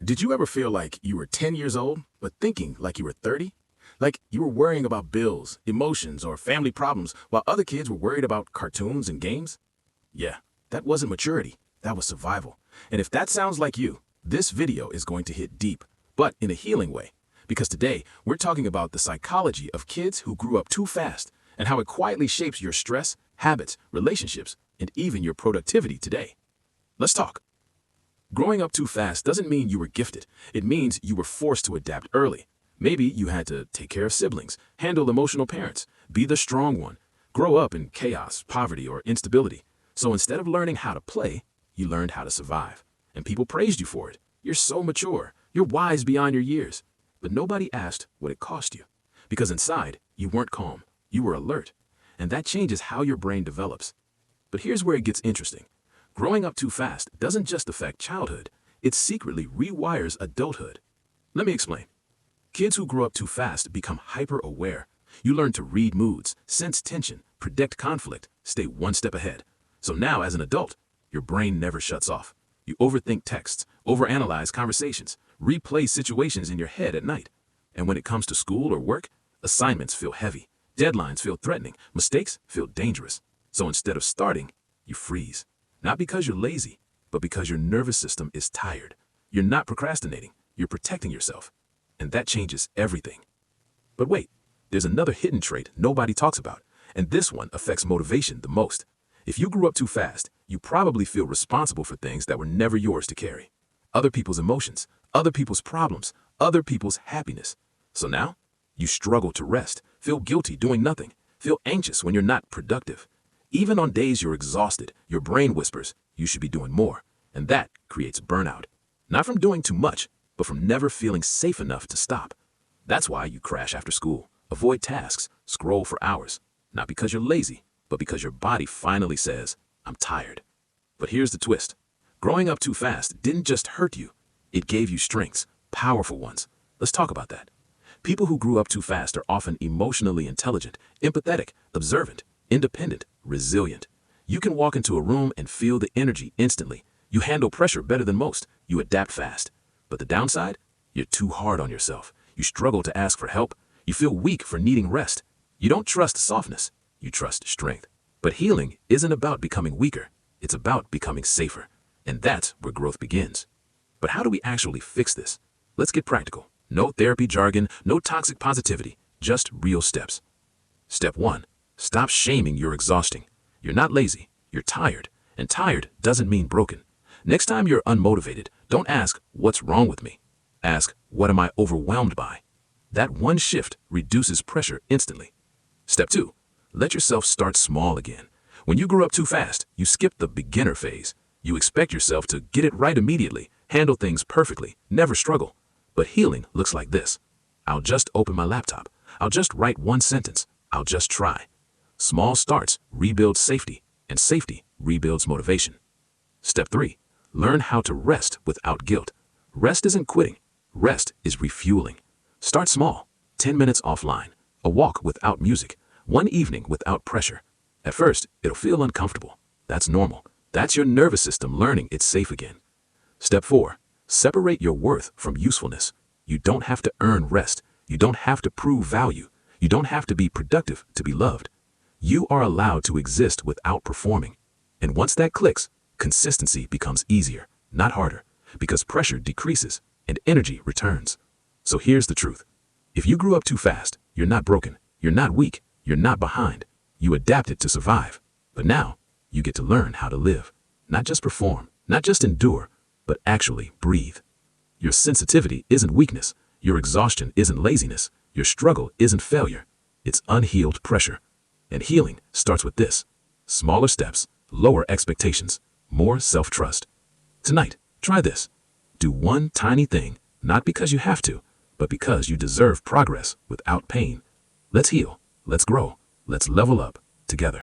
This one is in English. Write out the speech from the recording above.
Did you ever feel like you were 10 years old, but thinking like you were 30? Like you were worrying about bills, emotions, or family problems while other kids were worried about cartoons and games? Yeah, that wasn't maturity. That was survival. And if that sounds like you, this video is going to hit deep, but in a healing way. Because today, we're talking about the psychology of kids who grew up too fast and how it quietly shapes your stress, habits, relationships, and even your productivity today. Let's talk. Growing up too fast doesn't mean you were gifted. It means you were forced to adapt early. Maybe you had to take care of siblings, handle emotional parents, be the strong one, grow up in chaos, poverty, or instability. So instead of learning how to play, you learned how to survive. And people praised you for it. You're so mature. You're wise beyond your years. But nobody asked what it cost you. Because inside, you weren't calm. You were alert. And that changes how your brain develops. But here's where it gets interesting. Growing up too fast doesn't just affect childhood, it secretly rewires adulthood. Let me explain. Kids who grow up too fast become hyper-aware. You learn to read moods, sense tension, predict conflict, stay one step ahead. So now, as an adult, your brain never shuts off. You overthink texts, overanalyze conversations, replay situations in your head at night. And when it comes to school or work, assignments feel heavy, deadlines feel threatening, mistakes feel dangerous. So instead of starting, you freeze. Not because you're lazy, but because your nervous system is tired. You're not procrastinating, you're protecting yourself. And that changes everything. But wait, there's another hidden trait nobody talks about, and this one affects motivation the most. If you grew up too fast, you probably feel responsible for things that were never yours to carry. Other people's emotions, other people's problems, other people's happiness. So now, you struggle to rest, feel guilty doing nothing, feel anxious when you're not productive. Even on days you're exhausted, your brain whispers, you should be doing more. And that creates burnout. Not from doing too much, but from never feeling safe enough to stop. That's why you crash after school, avoid tasks, scroll for hours. Not because you're lazy, but because your body finally says, I'm tired. But here's the twist. Growing up too fast didn't just hurt you. It gave you strengths, powerful ones. Let's talk about that. People who grew up too fast are often emotionally intelligent, empathetic, observant, independent, resilient. You can walk into a room and feel the energy instantly. You handle pressure better than most. You adapt fast. But the downside? You're too hard on yourself. You struggle to ask for help. You feel weak for needing rest. You don't trust softness. You trust strength. But healing isn't about becoming weaker. It's about becoming safer. And that's where growth begins. But how do we actually fix this? Let's get practical. No therapy jargon, no toxic positivity, just real steps. Step 1. Stop shaming your exhausting. You're not lazy, you're tired, and tired doesn't mean broken. Next time you're unmotivated, don't ask, what's wrong with me? Ask, what am I overwhelmed by? That one shift reduces pressure instantly. Step 2. Let yourself start small again. When you grew up too fast, you skipped the beginner phase. You expect yourself to get it right immediately, handle things perfectly, never struggle. But healing looks like this. I'll just open my laptop. I'll just write one sentence. I'll just try. Small starts rebuild safety, and safety rebuilds motivation. Step 3. Learn how to rest without guilt. Rest isn't quitting. Rest is refueling. Start small. 10 minutes offline. A walk without music. One evening without pressure. At first, it'll feel uncomfortable. That's normal. That's your nervous system learning it's safe again. Step 4. Separate your worth from usefulness. You don't have to earn rest. You don't have to prove value. You don't have to be productive to be loved. You are allowed to exist without performing. And once that clicks, consistency becomes easier, not harder, because pressure decreases and energy returns. So here's the truth. If you grew up too fast, you're not broken, you're not weak, you're not behind. You adapted to survive. But now, you get to learn how to live. Not just perform, not just endure, but actually breathe. Your sensitivity isn't weakness. Your exhaustion isn't laziness. Your struggle isn't failure. It's unhealed pressure. And healing starts with this. Smaller steps, lower expectations, more self-trust. Tonight, try this. Do one tiny thing, not because you have to, but because you deserve progress without pain. Let's heal, let's grow, let's level up together.